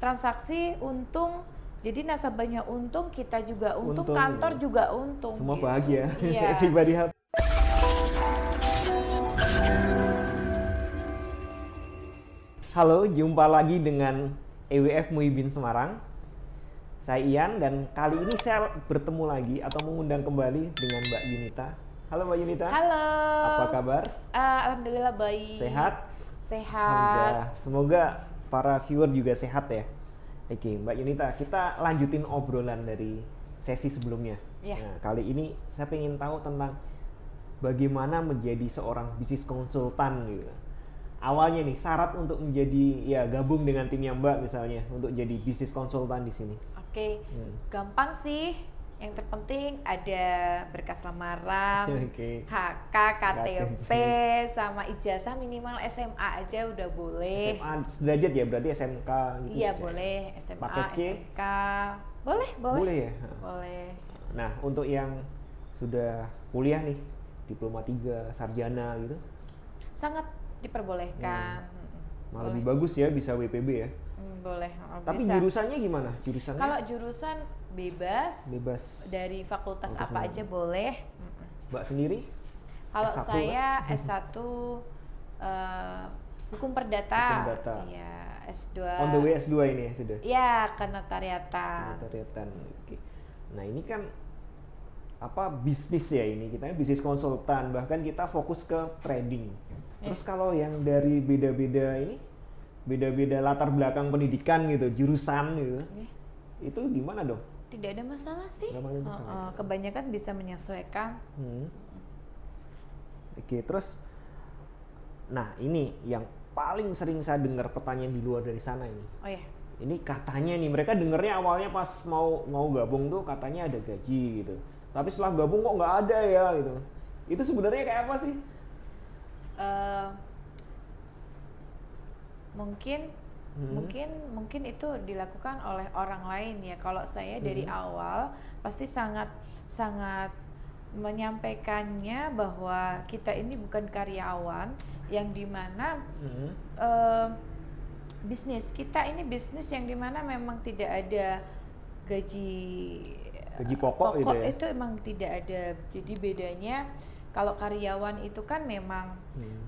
transaksi untung, jadi nasabahnya untung, kita juga untung, Untung, kantor ya. juga untung. Semua gitu. bahagia. Iya. Everybody happy. Halo, jumpa lagi dengan EWF Muhibin Semarang. Saya Ian dan kali ini saya bertemu lagi atau mengundang kembali dengan Mbak Yunita. Halo Mbak Yunita. Halo. Apa kabar? Alhamdulillah baik. Sehat? Sehat. Alhamdulillah. Semoga para viewer juga sehat ya. Oke, Mbak Yunita, kita lanjutin obrolan dari sesi sebelumnya. Iya. Nah, kali ini saya pengen tahu tentang bagaimana menjadi seorang bisnis konsultan gitu. Awalnya nih syarat untuk menjadi ya gabung dengan timnya Mbak misalnya untuk jadi bisnis konsultan di sini. Oke, gampang sih. Yang terpenting ada berkas lamaran, Oke. HK, KTP, sama ijazah minimal SMA aja udah boleh. SMA sederajat ya berarti SMK gitu. Iya bisa. boleh, SMA, Paket C? SMK, boleh. Boleh ya. Boleh. Nah, untuk yang sudah kuliah nih, diploma 3, sarjana gitu, Sangat diperbolehkan. malah lebih bagus ya bisa WPB ya. Boleh. Tapi bisa. jurusannya gimana? Jurusannya Kalau jurusan bebas, bebas. dari fakultas Fakultas apa mana? aja boleh. Mbak sendiri? Kalau S1 saya S1 Hukum Perdata. Hukum Perdata. Iya, S2. On the way S2 ini ya sudah? Iya, kenotariatan. Notariatan. Oke. Nah, ini kan apa bisnis ya ini, kita bisnis konsultan, bahkan kita fokus ke trading. Terus kalau yang dari beda-beda ini, beda-beda latar belakang pendidikan gitu, jurusan gitu, itu gimana dong? Tidak ada masalah sih. Nggak ada masalah. Kebanyakan bisa menyesuaikan. Oke, terus, nah ini yang paling sering saya dengar pertanyaan di luar dari sana ini. Oh ya. Ini katanya nih, mereka dengernya awalnya pas mau gabung tuh katanya ada gaji gitu. Tapi setelah gabung kok nggak ada ya gitu. Itu sebenarnya kayak apa sih? Mungkin itu dilakukan oleh orang lain ya. Kalau saya dari awal pasti sangat menyampaikannya bahwa kita ini bukan karyawan yang dimana bisnis kita ini bisnis yang dimana memang tidak ada gaji Pokok gitu ya? Itu emang tidak ada. Jadi bedanya kalau karyawan itu kan memang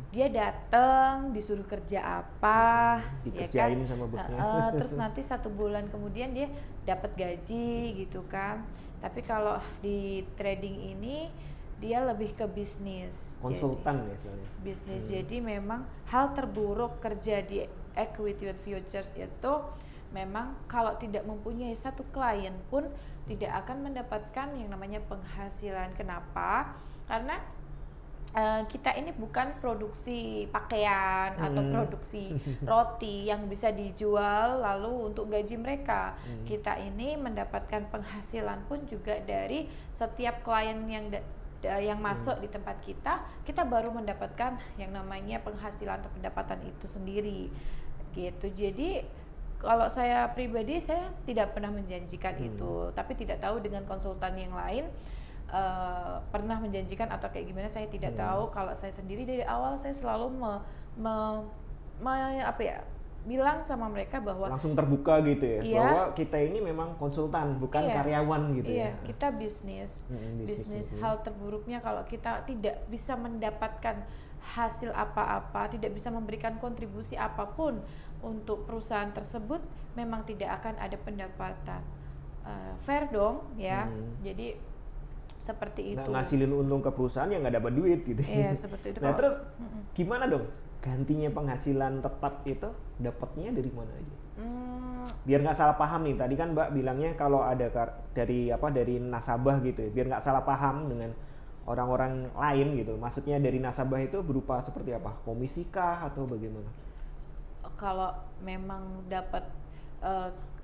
dia datang disuruh kerja apa, dikerjain ya kan? sama bosnya. Terus nanti 1 bulan kemudian dia dapat gaji gitu kan. Tapi kalau di trading ini dia lebih ke bisnis. Konsultan ya soalnya. Bisnis. Jadi memang hal terburuk kerja di equity futures itu memang kalau tidak mempunyai satu klien pun tidak akan mendapatkan yang namanya penghasilan. Kenapa? Karena kita ini bukan produksi pakaian atau produksi roti yang bisa dijual lalu untuk gaji mereka. Kita ini mendapatkan penghasilan pun juga dari setiap klien yang masuk di tempat kita baru mendapatkan yang namanya penghasilan atau pendapatan itu sendiri gitu. Jadi kalau saya pribadi saya tidak pernah menjanjikan itu, tapi tidak tahu dengan konsultan yang lain pernah menjanjikan atau kayak gimana saya tidak tahu. Kalau saya sendiri dari awal saya selalu bilang sama mereka bahwa langsung terbuka gitu ya, iya, bahwa kita ini memang konsultan bukan karyawan gitu ya. Kita bisnis. Bisnis. Hal terburuknya kalau kita tidak bisa mendapatkan hasil apa-apa, tidak bisa memberikan kontribusi apapun untuk perusahaan tersebut, memang tidak akan ada pendapatan. Fair dong ya. Jadi seperti itu. Ngasilin untung ke perusahaan yang nggak dapat duit gitu. Iya, seperti itu. Nah, terus gimana dong gantinya penghasilan tetap itu dapatnya dari mana aja? Biar nggak salah paham nih, tadi kan Mbak bilangnya kalau ada dari nasabah gitu ya, biar nggak salah paham dengan orang-orang lain gitu. Maksudnya dari nasabah itu berupa seperti apa? Komisi kah atau bagaimana? Kalau memang dapat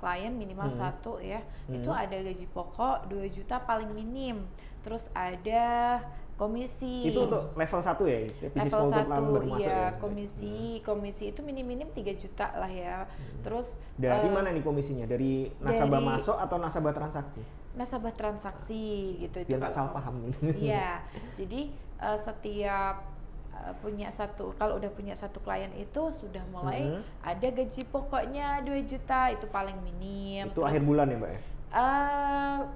klien minimal 1 ya, itu ada gaji pokok 2 juta paling minim. Terus ada komisi. Itu untuk level 1 ya? Level 1 ya? Komisi itu minim 3 juta lah ya. Terus dari mana nih komisinya? Dari nasabah masuk atau nasabah transaksi? Nasabah transaksi gitu. Biar nggak salah paham. Iya. Jadi setiap kalau udah punya satu klien itu sudah mulai ada gaji pokoknya 2 juta itu paling minim. Itu akhir bulan ya Mbak ya?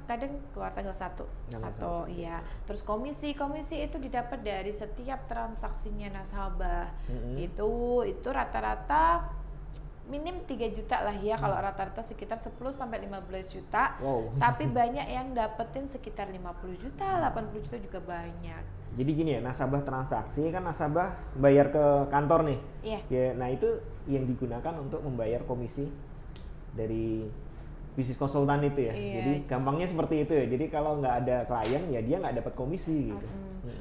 Kadang keluar tanggal 1. Iya. Terus komisi itu didapat dari setiap transaksinya nasabah. Itu rata-rata minim 3 juta lah ya, kalau rata-rata sekitar 10 sampai 15 juta. Tapi banyak yang dapetin sekitar 50 juta, 80 juta juga banyak. Jadi gini ya, nasabah transaksi kan nasabah bayar ke kantor nih. Iya. Ya, nah itu yang digunakan untuk membayar komisi dari bisnis konsultan itu ya. Iya. Jadi gampangnya seperti itu ya. Jadi kalau nggak ada klien ya dia nggak dapat komisi gitu.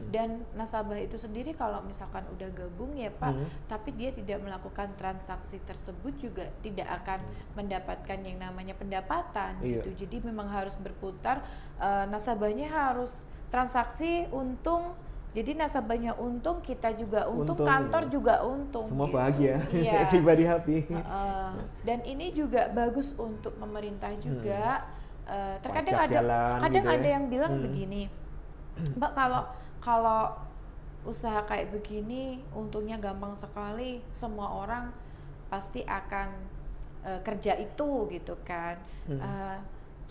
Dan nasabah itu sendiri kalau misalkan udah gabung ya Pak, tapi dia tidak melakukan transaksi tersebut juga tidak akan mendapatkan yang namanya pendapatan gitu. Jadi memang harus berputar, nasabahnya harus transaksi untung. Jadi nasabahnya untung, kita juga untung, kantor juga untung. Semua gitu. bahagia, Iya. everybody happy. Dan ini juga bagus untuk pemerintah juga. Terkadang Pajak jalan gitu ada ya. yang bilang begini, Mbak, kalau usaha kayak begini untungnya gampang sekali, semua orang pasti akan kerja itu gitu kan.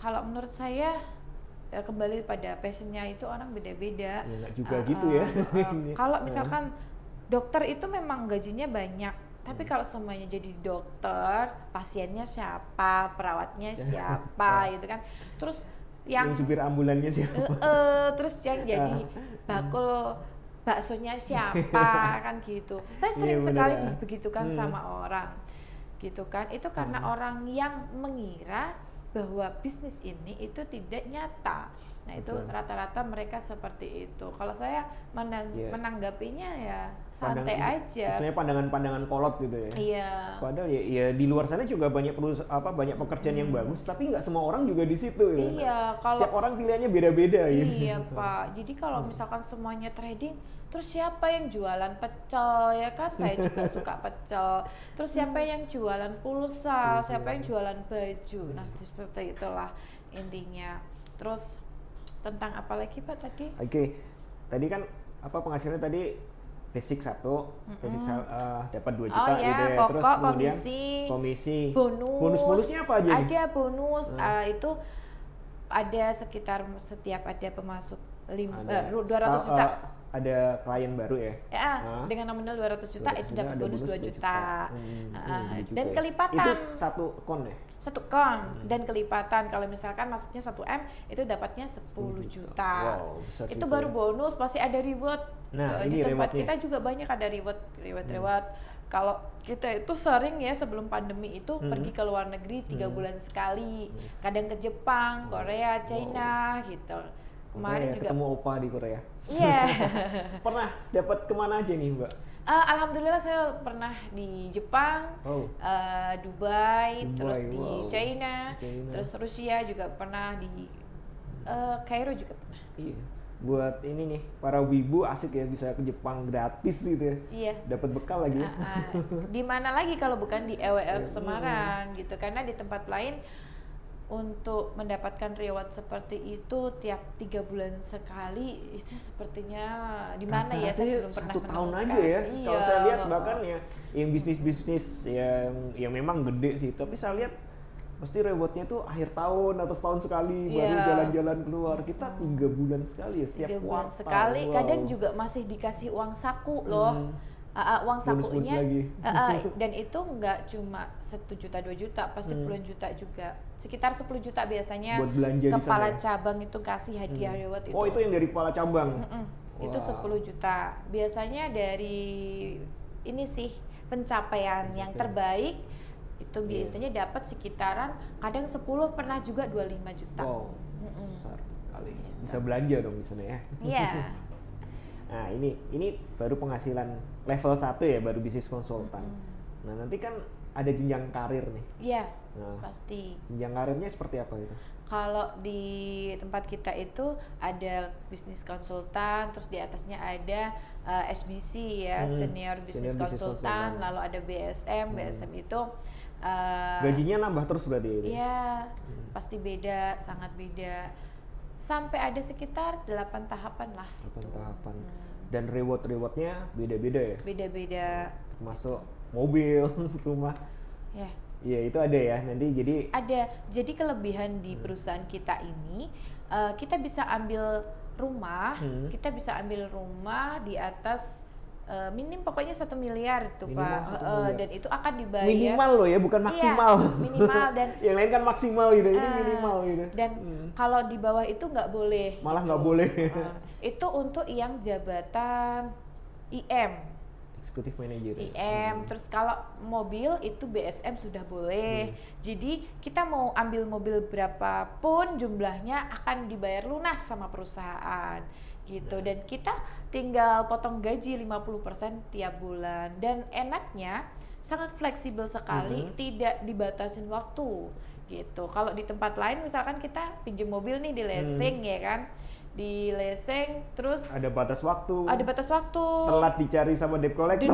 Kalau menurut saya kembali pada passionnya itu orang beda-beda. Ya nggak juga gitu ya. Kalau misalkan dokter itu memang gajinya banyak, tapi kalau semuanya jadi dokter, pasiennya siapa, perawatnya siapa, gitu kan. Terus yang supir ambulannya siapa? Terus yang jadi bakul baksonya siapa kan gitu. Saya sering sekali dibegitukan sama orang, gitu kan. Itu karena orang yang mengira bahwa bisnis ini itu tidak nyata. Nah itu rata-rata mereka seperti itu. Kalau saya menanggapinya ya santai aja. Istilahnya pandangan-pandangan kolot gitu ya. Iya. Padahal ya di luar sana juga banyak banyak pekerjaan yang bagus, tapi nggak semua orang juga di situ. Gitu. Iya. Setiap orang pilihannya beda-beda gitu. Iya Pak. Jadi kalau misalkan semuanya trading, terus siapa yang jualan pecel ya kan? Saya juga suka pecel. Terus siapa yang jualan pulsa? Siapa yang jualan baju? Nah seperti itulah intinya. Terus tentang apa lagi Pak tadi? Oke. Tadi kan penghasilannya tadi basic 1, dapat 2 juta gitu ya. Pokok, terus kemudian komisi, bonusnya apa aja nih? Ada bonus itu ada sekitar setiap ada pemasuk 200 juta. Ada klien baru ya? Dengan nominal 200 juta itu dapat bonus 2 juta. Dan ya. kelipatan. Itu satu kon ya? Satu kon dan kelipatan. Kalau misalkan masuknya 1 M itu dapatnya 10 juta. Wow, besar itu juga baru bonus, pasti ada reward. Nah, di ini tempat rewardnya. kita juga banyak ada reward. Kalau kita itu sering ya sebelum pandemi itu pergi ke luar negeri 3 bulan sekali. Kadang ke Jepang, Korea, China gitu. Kemarin juga ketemu opa di Korea. Iya. Pernah dapat kemana aja nih Mbak? Alhamdulillah saya pernah di Jepang, Dubai, terus di China, terus Rusia juga pernah, di Kairo juga pernah. Iya. Buat ini nih para wibu asik ya bisa ke Jepang gratis gitu ya. Iya. Dapat bekal lagi. Di mana lagi kalau bukan di EWF Semarang gitu, karena di tempat lain untuk mendapatkan reward seperti itu tiap 3 bulan sekali itu sepertinya di mana ya, saya belum pernah menemukan. 1 tahun aja ya. Iya. Kalau saya lihat bahkan ya yang bisnis yang memang gede sih, tapi saya lihat pasti rewardnya tuh akhir tahun atau setahun sekali baru jalan-jalan keluar. Kita 3 bulan sekali ya setiap 3 bulan kuartal. sekali. Kadang juga masih dikasih uang saku loh. Uang sakunya dan itu nggak cuma 1 juta 2 juta, pasti puluhan juta juga, sekitar 10 juta biasanya. Buat belanja kepala di sana, cabang itu kasih hadiah reward itu. Oh itu yang dari kepala cabang. Itu 10 juta biasanya dari ini sih pencapaian yang terbaik itu biasanya dapat sekitaran kadang 10, pernah juga 25 juta. Wow, besar kali. Bisa belanja dong di sana ya. Iya. Nah ini baru penghasilan level 1 ya, baru bisnis konsultan. Nah nanti kan ada jenjang karir nih. Iya, pasti. Jenjang karirnya seperti apa itu? Kalau di tempat kita itu ada bisnis konsultan, terus di atasnya ada SBC ya, senior bisnis konsultan, lalu ada BSM. BSM itu gajinya nambah terus berarti itu? Iya, pasti beda, sangat beda. Sampai ada sekitar 8 tahapan lah. 8 tahapan. Dan rewardnya beda-beda ya? Beda-beda. Termasuk mobil, rumah. Ya. Iya itu ada ya nanti jadi. Ada. Jadi kelebihan di perusahaan kita ini, kita bisa ambil rumah, di atas minim pokoknya 1 miliar itu Minimal Pak, 1 miliar. dan itu akan dibayar Minimal loh ya, bukan maksimal. Iya, minimal dan yang lain kan maksimal gitu, ini minimal gitu. Dan kalau di bawah itu nggak boleh. Malah gitu. nggak boleh. Itu untuk yang jabatan IM. Executive Manager. Terus kalau mobil itu BSM sudah boleh. Jadi kita mau ambil mobil berapapun jumlahnya akan dibayar lunas sama perusahaan gitu. Dan kita tinggal potong gaji 50% tiap bulan. Dan enaknya sangat fleksibel sekali, tidak dibatasin waktu gitu. Kalau di tempat lain misalkan kita pinjam mobil nih di leasing ya kan, di leasing terus ada batas waktu, telat dicari sama debt collector,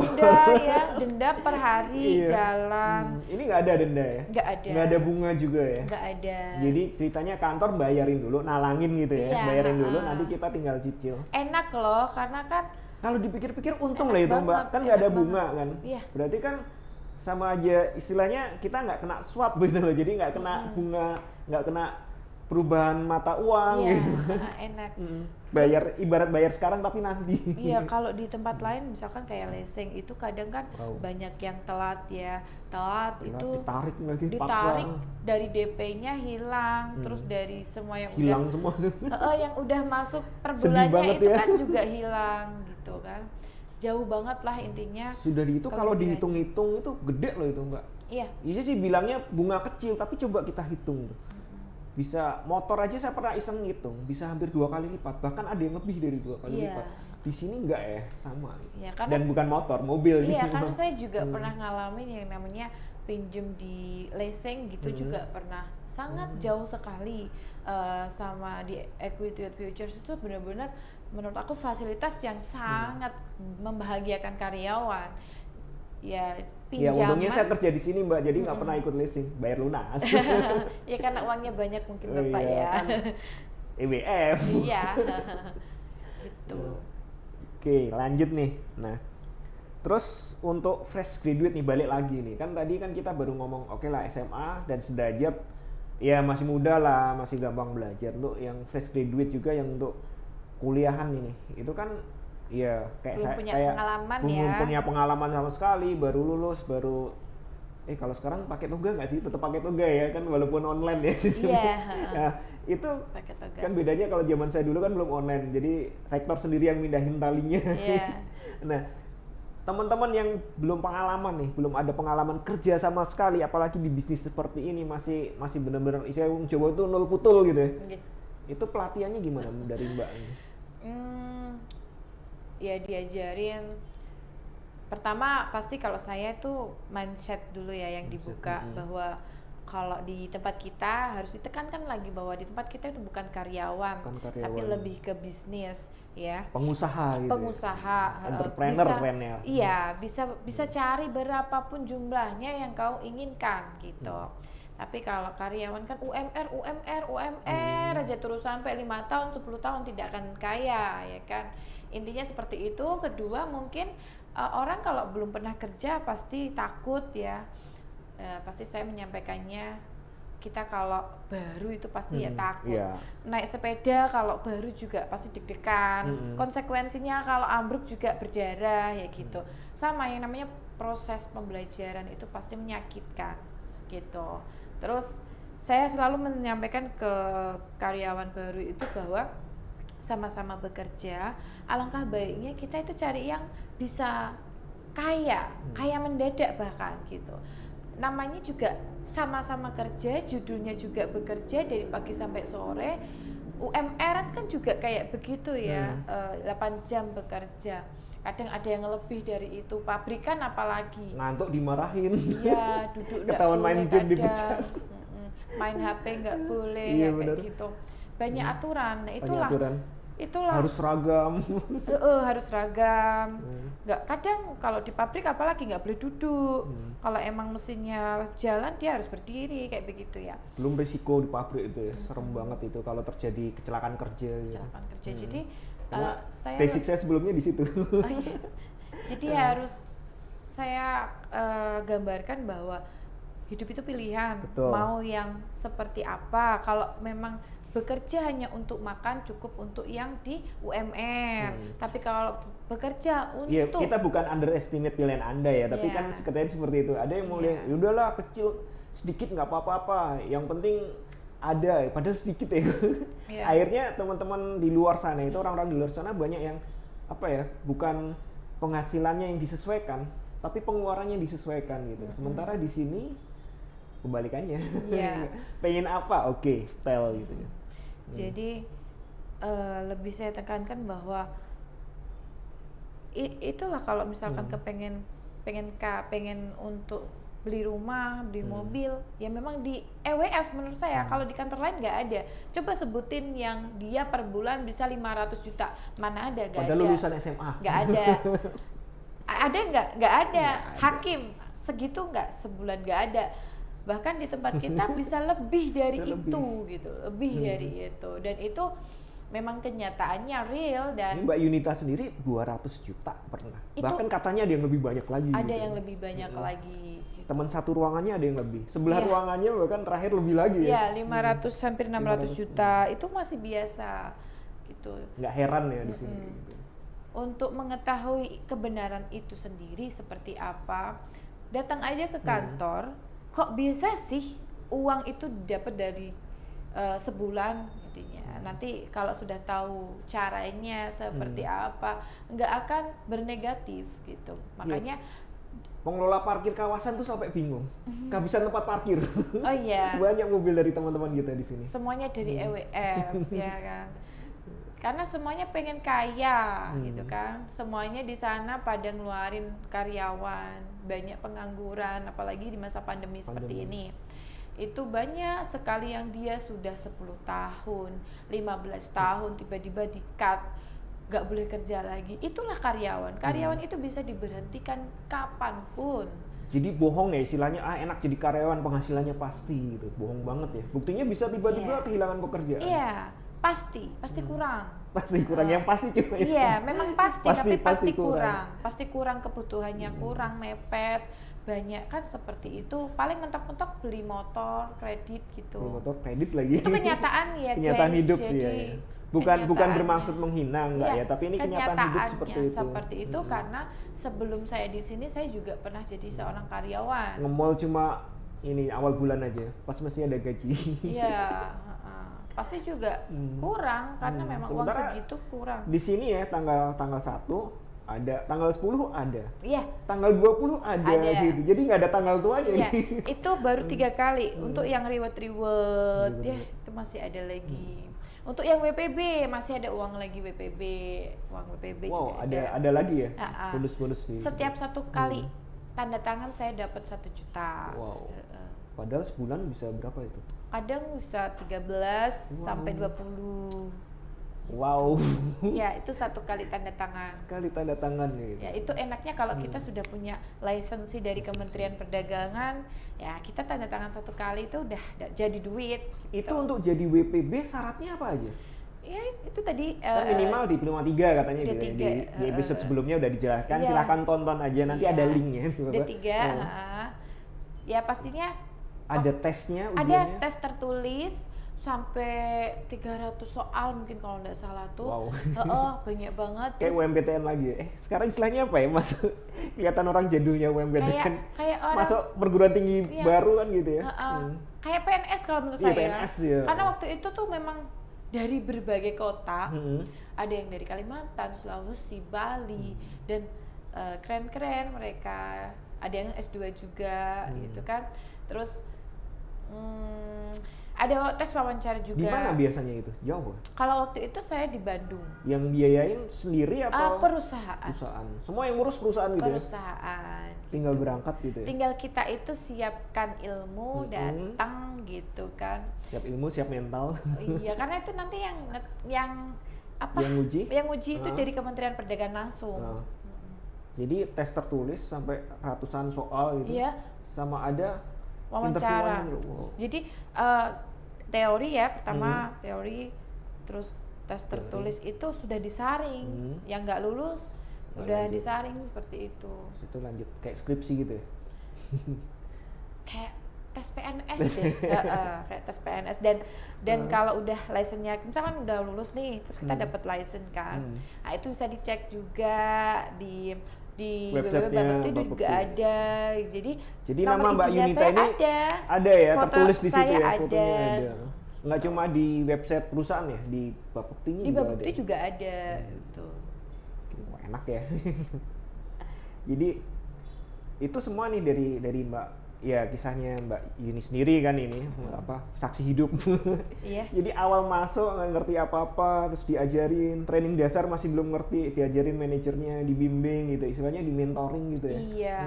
denda per hari jalan. Ini nggak ada denda ya? Nggak ada bunga juga ya? Nggak ada. Jadi ceritanya kantor bayarin dulu, nalangin gitu ya, bayarin dulu, nanti kita tinggal cicil. Enak loh, karena kan kalau dipikir-pikir untung lah itu Mbak, kan nggak ada bunga kan? Berarti kan sama aja istilahnya kita nggak kena swap gitu loh, jadi nggak kena bunga, nggak kena perubahan mata uang gitu. Enak. Bayar ibarat bayar sekarang tapi nanti. Iya, kalau di tempat lain misalkan kayak leasing itu kadang kan banyak yang telat ya. Telat itu ditarik dari DP-nya hilang, terus dari semua yang hilang semua. Yang udah masuk per bulannya itu kan juga hilang gitu kan. Jauh banget lah intinya. Sudah itu kalau dihitung-hitung itu gede loh itu Mbak. Iya. Ini sih bilangnya bunga kecil, tapi coba kita hitung tuh. Bisa motor aja saya pernah iseng ngitung, bisa hampir 2 kali lipat, bahkan ada yang lebih dari 2 kali lipat. Di sini enggak ya, sama. Ya, dan bukan motor, mobil nih. Iya, karena saya juga pernah ngalamin yang namanya pinjem di leasing gitu juga pernah. Sangat jauh sekali sama di Equity Futures itu benar-benar menurut aku fasilitas yang sangat membahagiakan karyawan. Ya, pinjaman. Ya untungnya saya kerja di sini Mbak, jadi nggak pernah ikut leasing, bayar lunas. Ya karena uangnya banyak mungkin Bapak ya. Kan EWF. Iya. Gitu. Oke, lanjut nih. Nah, terus untuk fresh graduate nih, balik lagi nih. Kan tadi kan kita baru ngomong oke lah SMA dan sederajat, ya masih muda lah, masih gampang belajar. Untuk yang fresh graduate juga yang untuk kuliahan ini, itu kan ya belum punya pengalaman sama sekali, baru lulus, kalau sekarang pakai toga nggak sih? Tetap pakai toga ya kan, walaupun online ya sistemnya. Nah, itu kan bedanya kalau zaman saya dulu kan belum online, jadi rektor sendiri yang mindahin talinya. Nah, teman-teman yang belum pengalaman nih, belum ada pengalaman kerja sama sekali, apalagi di bisnis seperti ini masih benar-benar saya coba tuh nol putul gitu ya. Itu pelatihannya gimana dari Mbak ini? Ya diajarin, pertama pasti kalau saya tuh mindset dulu ya yang dibuka, bahwa kalau di tempat kita harus ditekankan lagi bahwa di tempat kita itu bukan karyawan. Tapi lebih ke bisnis ya, pengusaha gitu, entrepreneur kan ya. Bisa cari berapapun jumlahnya yang kau inginkan gitu. Tapi kalau karyawan kan UMR aja terus sampai 5 tahun 10 tahun tidak akan kaya ya kan. Intinya seperti itu. Kedua mungkin orang kalau belum pernah kerja pasti takut ya. Pasti saya menyampaikannya, kita kalau baru itu pasti ya takut. Naik sepeda kalau baru juga pasti deg-degan. Konsekuensinya kalau ambruk juga berdarah ya gitu. Sama yang namanya proses pembelajaran itu pasti menyakitkan gitu. Terus saya selalu menyampaikan ke karyawan baru itu bahwa sama-sama bekerja, alangkah baiknya kita itu cari yang bisa kaya mendadak bahkan gitu. Namanya juga sama-sama kerja, judulnya juga bekerja dari pagi sampai sore. UMR kan juga kayak begitu ya, 8 jam bekerja. Kadang ada yang lebih dari itu, pabrikan apalagi. Ngantuk dimarahin. Iya, duduk ketahuan main game dipecat. Main HP nggak boleh kayak gitu. Banyak aturan. Nah, itulah harus seragam. Harus seragam. Nggak, kadang kalau di pabrik apalagi nggak boleh duduk. Kalau emang mesinnya jalan dia harus berdiri kayak begitu ya. Belum risiko di pabrik itu ya, serem banget itu kalau terjadi kecelakaan kerja. Jadi Karena saya basic saya sebelumnya di situ. iya. Jadi harus saya gambarkan bahwa hidup itu pilihan. Betul. Mau yang seperti apa. Kalau memang bekerja hanya untuk makan, cukup untuk yang di UMR. Tapi kalau bekerja untuk Iya, kita bukan underestimate pilihan Anda ya, tapi Iya. kan katanya seperti itu. Ada yang mau lihat, yaudahlah kecil sedikit nggak apa-apa, yang penting ada, padahal sedikit ya. Iya. Akhirnya teman-teman di luar sana itu, orang-orang di luar sana banyak yang apa ya, bukan penghasilannya yang disesuaikan, tapi pengeluarannya yang disesuaikan gitu. Sementara di sini kebalikannya. Iya. Pengen apa? Oke, style gitu ya. Jadi lebih saya tekankan bahwa itulah kalau misalkan pengen untuk beli rumah, beli mobil, ya memang di EWF menurut saya. Kalau di kantor lain nggak ada. Coba sebutin yang dia per bulan bisa 500 juta. Mana ada? Nggak ada. Padahal lulusan SMA. Nggak ada. Ada nggak? Nggak ada. Nggak ada. Hakim segitu nggak, sebulan nggak ada. Bahkan di tempat kita bisa lebih dari Bisa itu gitu, lebih dari itu. Dan itu memang kenyataannya real. Dan Ini Mbak Yunita sendiri 200 juta pernah. Itu Bahkan katanya ada yang lebih banyak lagi. ada gitu. yang lebih banyak lagi gitu. Teman satu ruangannya ada yang lebih. Sebelah Iya. ruangannya bahkan terakhir lebih lagi Ya, ya. 500 hampir 600 500 juta itu masih biasa gitu. Nggak heran ya di sini. Gitu. Untuk mengetahui kebenaran itu sendiri seperti apa, datang aja ke kantor. Kok bisa sih uang itu didapat dari sebulan intinya. Nanti kalau sudah tahu caranya seperti apa, nggak akan bernegatif gitu. Makanya Pengelola parkir kawasan tuh sampai bingung. Kehabisan tempat parkir. oh iya, Banyak mobil dari teman-teman kita di sini. semuanya dari EWF ya kan. Karena semuanya pengen kaya gitu kan. Semuanya di sana pada ngeluarin karyawan, banyak pengangguran apalagi di masa pandemi seperti ini. Itu banyak sekali yang dia sudah 10 tahun, 15 tahun tiba-tiba di-cut, gak boleh kerja lagi. Itulah karyawan. Karyawan itu bisa diberhentikan kapanpun. Jadi bohong ya istilahnya, enak jadi karyawan penghasilannya pasti gitu. Bohong banget ya. Buktinya bisa tiba-tiba kehilangan pekerjaan. Iya, pasti kurang. Pasti kurang, yang pasti cuma itu. Iya, memang pasti, tapi pasti kurang. kurang. Pasti kurang kebutuhannya, kurang mepet. Banyak kan seperti itu. Paling mentok-mentok beli motor, kredit gitu. Beli motor kredit lagi. Itu kenyataan ya, Kenyataan guys. hidup Jadi, sih ya. Bukan kenyataannya. bermaksud menghina enggak Iya, ya, tapi ini kenyataan hidup seperti itu. Seperti itu karena sebelum saya di sini saya juga pernah jadi seorang karyawan. Nge-mall cuma ini awal bulan aja, pas mesti ada gaji. Iya, pasti juga kurang karena memang uang Sementara segitu kurang. Di sini ya tanggal 1 ada, tanggal 10 ada. Iya. Tanggal 20 ada gitu. Jadi nggak ada tanggal tuanya Iya, nih. itu baru 3 kali. Untuk yang reward ya itu masih ada lagi. Untuk yang WPB masih ada uang lagi WPB, uang WPB. Wow, juga ada lagi ya. Ah. Bonus-bonus nih. Setiap 1 kali tanda tangan saya dapat 1 juta. Wow. Padahal sebulan bisa berapa itu? Kadang bisa 13 sampai 20. Wow. Ya, itu 1 kali tanda tangan. Sekali tanda tangan gitu. Ya, itu enaknya kalau kita sudah punya lisensi dari Kementerian Perdagangan, ya kita tanda tangan 1 kali itu udah jadi duit. Gitu. Itu untuk jadi WPB syaratnya apa aja? Ya itu tadi Kan minimal di Prima 3 katanya gitu ya. D3, Di episode sebelumnya udah dijelaskan, iya. silahkan tonton aja, nanti Iya. ada linknya. D3, ya pastinya Ada tesnya, ada ujiannya? tes tertulis sampai 300 soal mungkin kalau nggak salah tuh. Wow. Banyak banget. Kayak UMPTN lagi ya. Sekarang istilahnya apa ya, Mas? Kelihatan orang jadulnya UMPTN. Kayak orang Masuk perguruan tinggi Iya. baru kan gitu ya. kayak PNS kalau menurut Iya, saya. PNS ya. Karena waktu itu tuh memang dari berbagai kota, Mm-hmm. ada yang dari Kalimantan, Sulawesi, Bali, dan keren-keren mereka. Ada yang S2 juga gitu kan. Terus ada tes wawancara juga. Di mana biasanya itu? Jauh? Kalau waktu itu saya di Bandung. Yang biayain sendiri atau Perusahaan. perusahaan? Semua yang ngurus perusahaan gitu ya? Perusahaan. Tinggal berangkat gitu ya? Tinggal kita itu siapkan ilmu, datang gitu kan. Siap ilmu, siap mental. Iya, karena itu nanti yang apa? Yang nguji? Yang nguji itu dari Kementerian Perdagangan langsung. Nah, jadi tes tertulis sampai ratusan soal gitu. Iya. Sama ada Wawancara. interviewannya gitu. Wow. Jadi teori ya, pertama teori, terus tes tertulis itu sudah disaring, yang nggak lulus udah disaring seperti itu. Itu lanjut kayak skripsi gitu ya. Kayak tes PNS deh. Kayak tes PNS dan kalau udah license-nya misalkan udah lulus nih, terus kita dapat license kan. Nah, itu bisa dicek juga di website itu juga ada. Jadi nama Mbak Yunita ini ada ya, tertulis di situ ya, fotonya ada. Nggak cuma di website perusahaan ya, di Bapepti di Bapepti juga ada gitu. Wah, enak ya. Jadi itu semua nih dari Mbak, ya kisahnya Mbak Yuni sendiri kan ini saksi hidup. Iya. Jadi awal masuk nggak ngerti apa-apa, terus diajarin training dasar masih belum ngerti, diajarin manajernya, dibimbing gitu, istilahnya di mentoring gitu ya. Iya,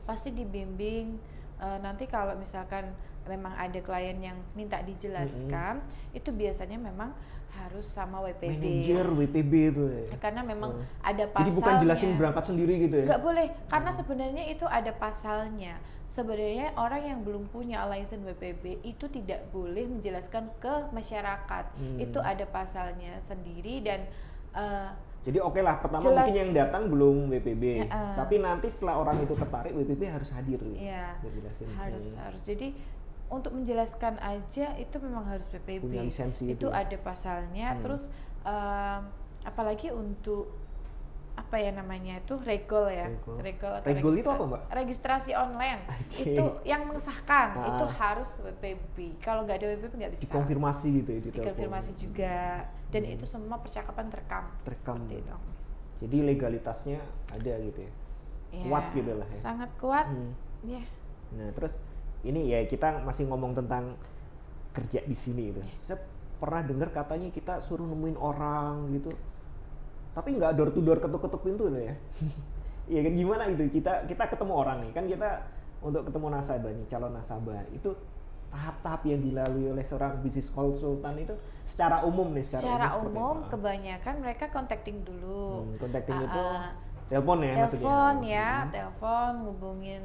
pasti dibimbing. Nanti kalau misalkan memang ada klien yang minta dijelaskan, itu biasanya memang harus sama WPB. Manajer WPB itu ya. Karena memang ada pasalnya. Jadi bukan jelasin berangkat sendiri gitu ya? Nggak boleh, karena sebenarnya itu ada pasalnya. Sebenarnya orang yang belum punya license WPB itu tidak boleh menjelaskan ke masyarakat. Itu ada pasalnya sendiri dan jadi oke lah, pertama jelas, mungkin yang datang belum WPB, tapi nanti setelah orang itu tertarik WPB harus hadir gitu. Iya, harus. Jadi untuk menjelaskan aja itu memang harus WPB. Punya lisensi itu ada pasalnya. Terus apalagi untuk apa ya namanya itu regol ya. Regol itu apa, Mbak? Registrasi online. Itu yang mengesahkan itu harus WPB. Kalau nggak ada WPB nggak bisa. Dikonfirmasi gitu ya? Dikonfirmasi juga. Dan itu semua percakapan terekam. Seperti itu. Jadi legalitasnya ada gitu ya? Kuat gitu lah ya? Sangat kuat. Ya. Nah terus ini ya kita masih ngomong tentang kerja di sini gitu. Saya pernah dengar katanya kita suruh nemuin orang gitu, tapi nggak door to door, ketuk-ketuk pintu tuh ya. Iya kan, gimana itu kita ketemu orang nih kan, kita untuk ketemu nasabah nih, calon nasabah itu tahap-tahap yang dilalui oleh seorang bisnis konsultan itu secara umum nih, secara umum kebanyakan mereka contacting dulu. Contacting itu telepon ya maksudnya. Telepon ngubungin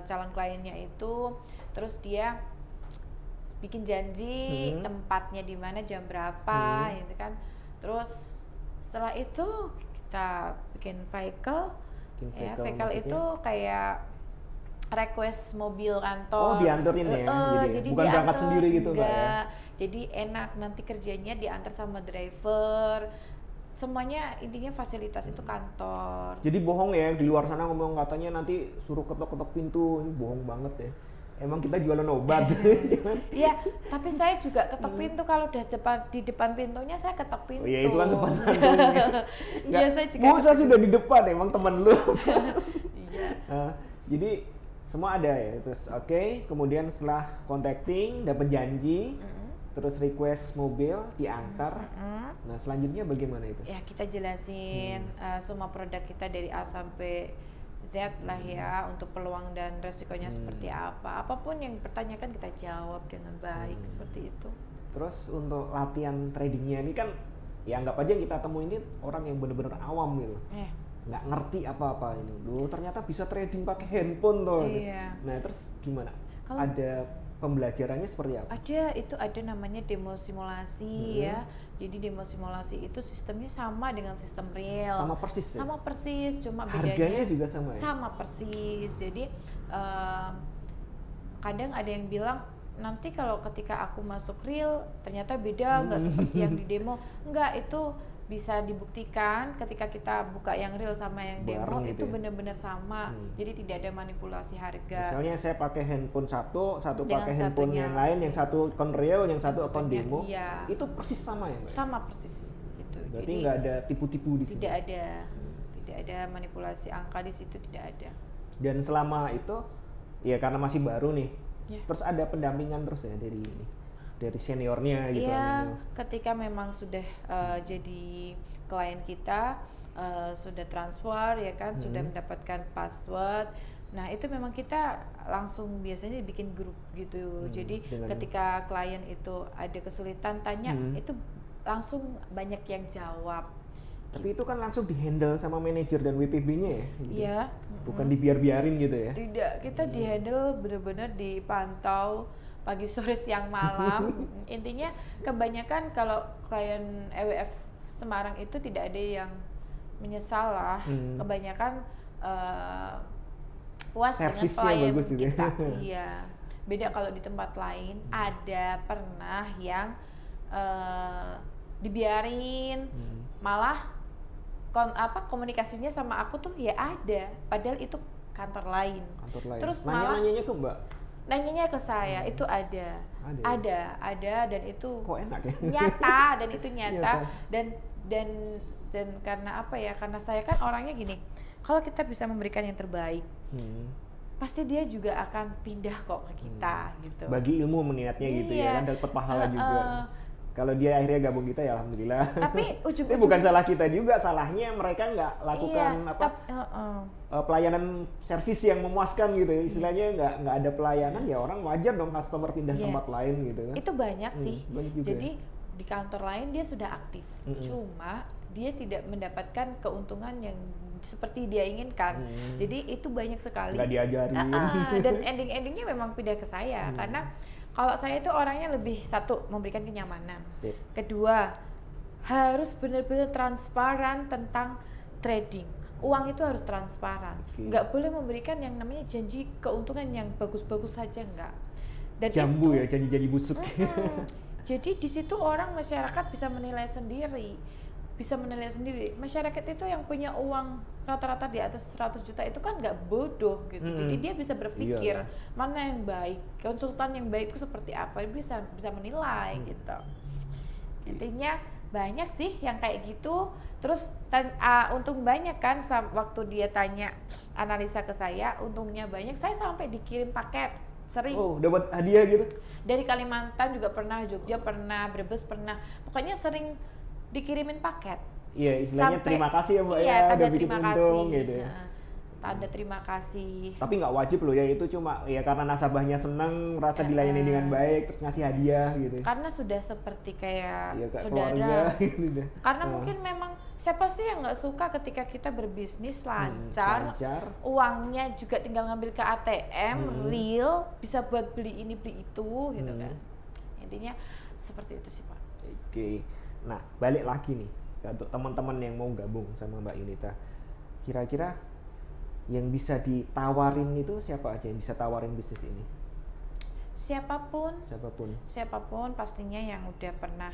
calon kliennya itu, terus dia bikin janji tempatnya di mana, jam berapa gitu kan. Terus setelah itu kita bikin vehicle itu kayak request mobil kantor. Oh, dianterin ya. Jadi bukan berangkat sendiri gitu Mbak ya. Jadi enak, nanti kerjanya diantar sama driver. Semuanya intinya fasilitas itu kantor. Jadi bohong ya, di luar sana ngomong katanya nanti suruh ketok-ketok pintu, ini bohong banget ya. Emang kita jualan obat. Iya, tapi saya juga ketok pintu kalau udah di depan pintunya saya ketok pintu. Oh iya, itu kan sopan santun. Iya, saya juga. Saya sudah di depan, emang teman lu. Iya. Jadi semua ada ya. Terus kemudian setelah contacting, dapat janji, terus request mobil diantar. Nah selanjutnya bagaimana itu? Ya kita jelasin semua produk kita dari A sampai Z lah ya, untuk peluang dan resikonya seperti apa. Apapun yang dipertanyakan kita jawab dengan baik seperti itu. Terus untuk latihan tradingnya ini kan, ya anggap aja yang kita temuin ini orang yang benar-benar awam gitu. Nggak ngerti apa-apa ini. Loh ternyata bisa trading pakai handphone tuh. Iya. Nah terus gimana? Ada pembelajarannya seperti apa? Ada namanya demo simulasi ya. Jadi demo simulasi itu sistemnya sama dengan sistem real. Sama persis ya? Sama persis, cuma bedanya harganya juga sama ya? Sama persis. Jadi kadang ada yang bilang nanti kalau ketika aku masuk real ternyata beda, nggak seperti yang di demo. Enggak, itu bisa dibuktikan ketika kita buka yang real sama yang demo gitu, itu benar-benar sama. Jadi tidak ada manipulasi harga. Misalnya saya pakai handphone satu pakai handphone yang lain, yang satu akun real, yang satu akun demo. Iya. Itu persis sama ya, Mbak? Sama persis gitu. Berarti nggak ada tipu-tipu di sini. Tidak ada. Tidak ada manipulasi angka di situ, tidak ada. Dan selama itu ya karena masih baru nih. Terus ada pendampingan terus ya dari seniornya gitu. Iya, ketika memang sudah jadi klien kita, sudah transfer ya kan, sudah mendapatkan password. Nah itu memang kita langsung biasanya bikin grup gitu. Jadi ketika klien itu ada kesulitan tanya, itu langsung banyak yang jawab. Tapi itu kan langsung dihandle sama manajer dan WPB-nya ya? Gitu. Iya. Bukan dibiar-biarin gitu ya? Tidak, kita dihandle benar-benar dipantau pagi, sore, siang, malam. Intinya kebanyakan kalau klien EWF Semarang itu tidak ada yang menyesal lah. Kebanyakan puas dengan Servisnya pelayanan bagus gitu ya. kita. Iya. Beda kalau di tempat lain, ada pernah yang dibiarin, malah komunikasinya sama aku tuh ya ada, padahal itu kantor lain. Terus nanya-nanyanya ke Mbak? Nanyanya ke saya, itu ada dan itu kok enak ya? Nyata dan itu nyata. Dan karena apa ya? Karena saya kan orangnya gini, kalau kita bisa memberikan yang terbaik, pasti dia juga akan pindah kok ke kita gitu. Bagi ilmu minatnya gitu ya kan, dapat pahala juga. Kalau dia akhirnya gabung kita ya alhamdulillah. Tapi ujung-ujungnya bukan salah kita juga, salahnya mereka nggak lakukan pelayanan servis yang memuaskan gitu ya. Istilahnya nggak ada pelayanan, ya orang wajar dong customer pindah tempat lain gitu kan. Itu banyak sih. Banyak juga. Jadi di kantor lain dia sudah aktif, cuma dia tidak mendapatkan keuntungan yang seperti dia inginkan. Jadi itu banyak sekali. Nggak diajarin. Dan ending-endingnya memang pindah ke saya karena kalau saya itu orangnya lebih, satu, memberikan kenyamanan. Kedua, harus benar-benar transparan tentang trading. Uang itu harus transparan. Nggak boleh memberikan yang namanya janji keuntungan yang bagus-bagus saja, nggak. Dan jambu itu, ya, janji-janji busuk. Jadi di situ masyarakat bisa menilai sendiri. Masyarakat itu yang punya uang rata-rata di atas 100 juta itu kan nggak bodoh gitu. Jadi dia bisa berpikir mana yang baik, konsultan yang baik itu seperti apa, dia bisa menilai gitu. Intinya banyak sih yang kayak gitu. Terus untung banyak kan waktu dia tanya analisa ke saya, untungnya banyak, saya sampai dikirim paket sering. Oh, dapat hadiah gitu? Dari Kalimantan juga pernah, Jogja pernah, Brebes pernah, pokoknya sering dikirimin paket. Iya, istilahnya terima kasih ya Mbak ya, udah bikin untung gitu ya. Tanda terima kasih. Tapi nggak wajib loh ya, itu cuma ya karena nasabahnya senang, merasa dilayani dengan baik, terus ngasih hadiah gitu. Karena sudah seperti kayak saudara. Gitu. Karena mungkin memang siapa sih yang nggak suka ketika kita berbisnis lancar, uangnya juga tinggal ngambil ke ATM, real, bisa buat beli ini beli itu gitu kan. Intinya seperti itu sih Pak. Oke. Nah, balik lagi nih untuk teman-teman yang mau gabung sama Mbak Yunita. Kira-kira yang bisa ditawarin itu siapa aja yang bisa tawarin bisnis ini? Siapapun pastinya yang udah pernah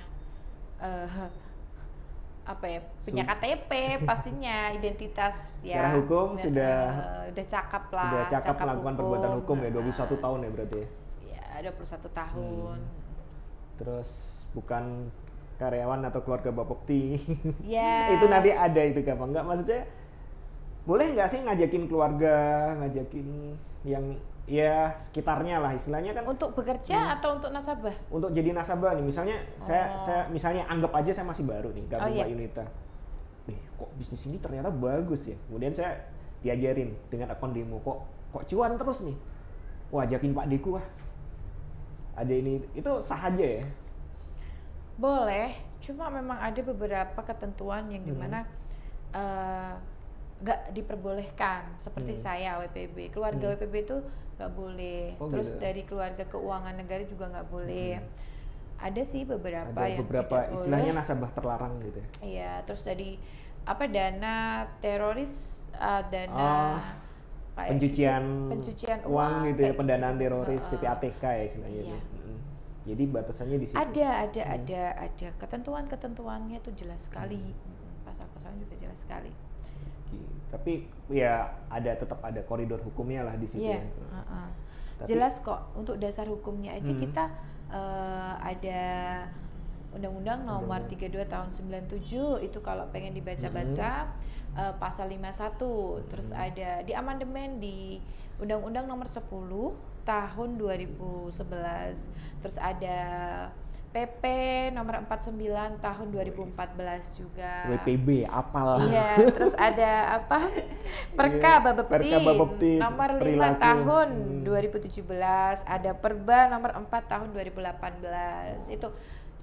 punya KTP pastinya, identitas secara hukum sudah cakap lah. Sudah cakap melakukan perbuatan hukum ya, 21 tahun ya berarti ya? Ya, 21 tahun. Terus bukan karyawan atau keluarga Bapepti. Ya. Itu nanti ada itu gampang nggak, maksudnya boleh nggak sih ngajakin keluarga, ngajakin yang ya sekitarnya lah istilahnya kan, untuk bekerja atau untuk nasabah? Untuk jadi nasabah nih misalnya. Saya misalnya anggap aja saya masih baru nih gabung Mbak Yunita. Kok bisnis ini ternyata bagus ya, kemudian saya diajarin dengan akun demo, kok cuan terus nih, wah ajakin Pak Deku ada ini, itu sah aja ya? Boleh, cuma memang ada beberapa ketentuan yang dimana nggak diperbolehkan. Seperti saya WPB, keluarga WPB itu nggak boleh. Terus gitu. Dari keluarga keuangan negara juga nggak boleh. Ada sih beberapa yang tidak istilahnya boleh. Nasabah terlarang gitu. Iya, terus dari dana teroris, pencucian uang gitu ya, pendanaan gitu. Teroris, PPATK ya istilahnya. Iya. Jadi batasannya di situ. Ada ketentuannya tuh jelas sekali. Pasal-pasalnya juga jelas sekali. Tapi ya tetap ada koridor hukumnya lah di situ. Iya. Jelas kok, untuk dasar hukumnya aja kita ada Undang-Undang Nomor 32 Tahun 97 itu kalau pengen dibaca-baca pasal 51. Terus ada di amandemen di Undang-Undang Nomor 10 Tahun 2011. Terus ada PP Nomor 49 Tahun 2014 juga. WPB apal. Iya, terus ada Perka Bapepti Nomor 5 Tahun 2017, ada Perba Nomor 4 Tahun 2018. Itu.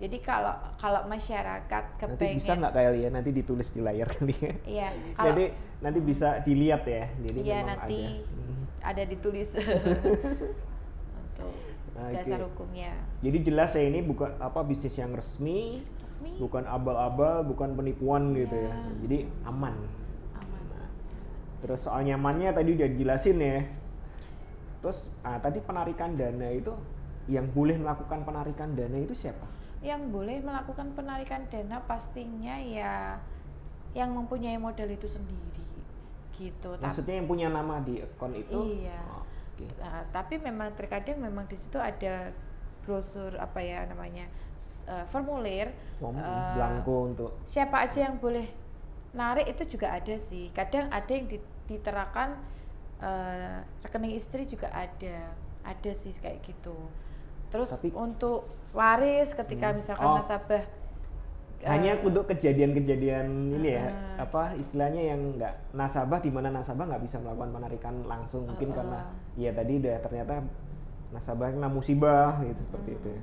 Jadi kalau masyarakat kepengen, nanti bisa nggak kayak ya, nanti ditulis di layar kali ya. Iya. Jadi nanti bisa dilihat ya. Jadi iya, nanti ada ditulis. dasar hukumnya. Jadi jelas ya ini bukan bisnis yang resmi, bukan abal-abal, bukan penipuan gitu ya. Jadi aman. Nah, terus soal nyamannya tadi udah dijelasin ya. Terus tadi penarikan dana itu, yang boleh melakukan penarikan dana itu siapa? Yang boleh melakukan penarikan dana pastinya ya yang mempunyai modal itu sendiri gitu. Maksudnya yang punya nama di akun itu? Iya. Nah, tapi memang terkadang memang di situ ada brosur formulir blanko untuk siapa aja yang boleh narik itu juga ada sih. Kadang ada yang diterakan rekening istri juga ada sih kayak gitu. Terus untuk waris ketika misalkan nasabah hanya untuk kejadian-kejadian ini ya, istilahnya yang nggak nasabah, di mana nasabah nggak bisa melakukan penarikan langsung mungkin karena ya tadi udah ternyata nasabah kena musibah gitu seperti itu ya.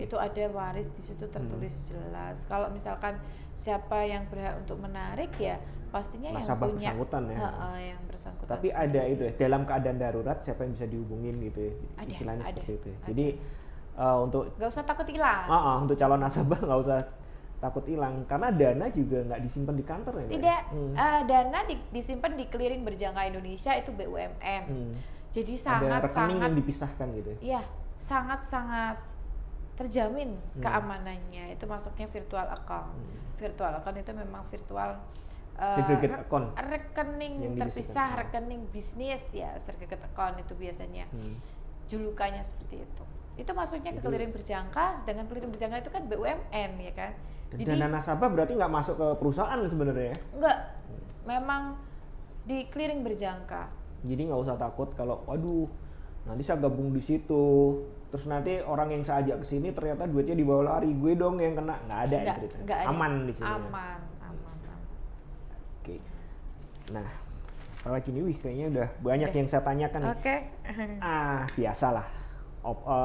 Itu ada waris di situ tertulis jelas. Kalau misalkan siapa yang berhak untuk menarik ya pastinya nasabah yang punya bersangkutan ya. Yang bersangkutan. Tapi sendiri. Ada itu ya, dalam keadaan darurat siapa yang bisa dihubungin gitu ya, istilahnya seperti itu ya. Jadi untuk nggak usah takut hilang. Untuk calon nasabah nggak usah takut hilang karena dana juga nggak disimpan di kantor ya. Tidak, dana disimpan di Clearing Berjangka Indonesia, itu BUMN. Jadi ada rekening yang dipisahkan gitu. Iya, sangat terjamin keamanannya. Itu masuknya virtual account. Virtual account itu memang virtual segregated account. Rekening terpisah, rekening bisnis ya, segregated account itu biasanya julukannya seperti itu. Itu masuknya ke Clearing Berjangka, sedangkan Clearing Berjangka itu kan BUMN ya kan. Jadi dana nasabah berarti nggak masuk ke perusahaan sebenarnya? Enggak, memang di Clearing Berjangka. Jadi nggak usah takut kalau, waduh, nanti saya gabung di situ, terus nanti orang yang saya ajak ke sini ternyata duitnya dibawa lari, gue dong yang kena. Nggak ada ya ceritanya. Aman di sini. Aman. Oke. Nah, apalagi nih, kayaknya udah banyak yang saya tanyakan nih. Oke. Biasalah.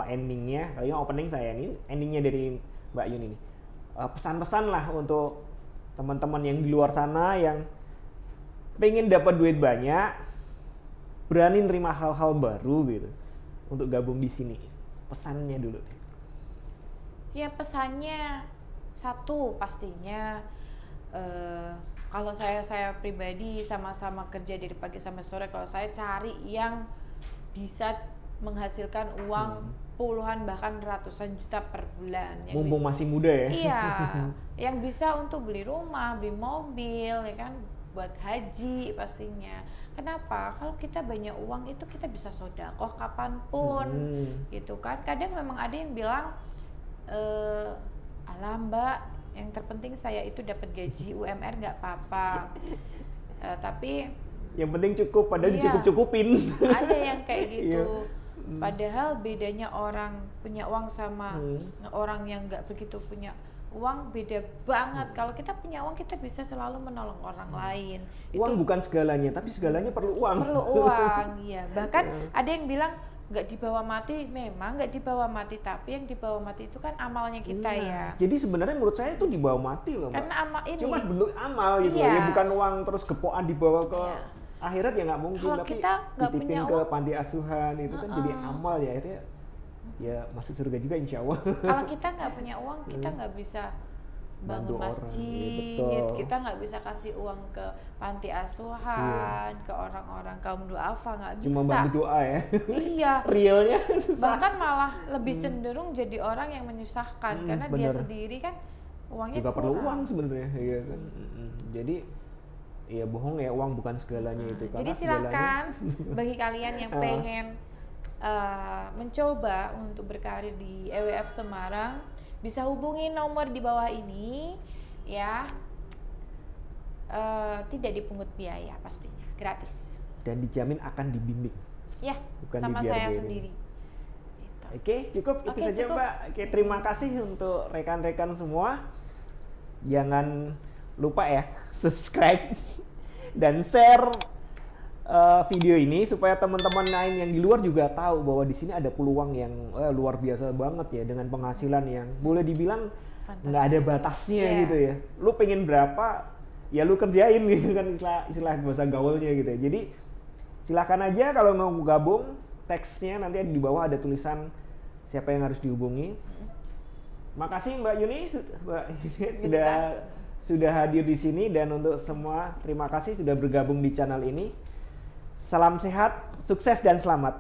Endingnya, kayaknya opening saya nih, endingnya dari Mbak Yuni nih. Pesan-pesan lah untuk teman-teman yang di luar sana yang pengen dapat duit banyak, berani nerima hal-hal baru gitu, untuk gabung di sini. Pesannya dulu. Ya pesannya satu pastinya, kalau saya pribadi sama-sama kerja dari pagi sampai sore, kalau saya cari yang bisa menghasilkan uang puluhan bahkan ratusan juta per bulan. Mumpung masih muda ya. Iya, yang bisa untuk beli rumah, beli mobil, ya kan, buat haji pastinya. Kenapa? Kalau kita banyak uang itu kita bisa sedekah kapanpun, gitu kan. Kadang memang ada yang bilang, alah Mbak, yang terpenting saya itu dapat gaji UMR nggak apa-apa. Tapi yang penting cukup, padahal dicukup-cukupin. Ada yang kayak gitu. Padahal bedanya orang punya uang sama orang yang nggak begitu punya uang beda banget. Kalau kita punya uang, kita bisa selalu menolong orang lain. Uang bukan segalanya, tapi segalanya perlu uang. Perlu uang, iya. Bahkan ada yang bilang nggak dibawa mati, memang nggak dibawa mati, tapi yang dibawa mati itu kan amalnya kita ya. Jadi sebenarnya menurut saya itu dibawa mati loh, Mbak. Karena amal ini. Cuma bentuk amal gitu, ya bukan uang terus gepokan dibawa ke akhirat ya nggak mungkin. Kalau tapi kita ditipin ke panti asuhan itu kan jadi amal ya, akhirnya ya masuk surga juga insya Allah. Kalau kita nggak punya uang, kita nggak bisa bangun masjid, kita nggak bisa kasih uang ke panti asuhan, ke orang-orang kaum duafa, nggak bisa. Cuma bantu doa ya. Iya. Realnya susah. Bahkan malah lebih cenderung jadi orang yang menyusahkan karena dia sendiri kan uangnya juga kurang. perlu uang sebenarnya, ya kan. Jadi ya bohong ya, uang bukan segalanya itu. Jadi silakan bagi kalian yang pengen mencoba untuk berkarir di EWF Semarang, bisa hubungi nomor di bawah ini ya. Tidak dipungut biaya pastinya, gratis. Dan dijamin akan dibimbing. Ya, bukan sama saya sendiri. Oke, cukup itu saja cukup. Mbak. Oke, terima kasih untuk rekan-rekan semua. Jangan lupa ya subscribe dan share video ini supaya teman-teman lain yang di luar juga tahu bahwa di sini ada peluang yang luar biasa banget ya, dengan penghasilan yang boleh dibilang nggak ada batasnya gitu ya. Lu pengen berapa ya lu kerjain gitu kan, istilah bahasa gaulnya gitu ya. Jadi silakan aja kalau mau gabung, teksnya nanti di bawah ada tulisan siapa yang harus dihubungi. Makasih Mbak Yuni, sudah hadir di sini, dan untuk semua terima kasih sudah bergabung di channel ini. Salam sehat, sukses dan selamat.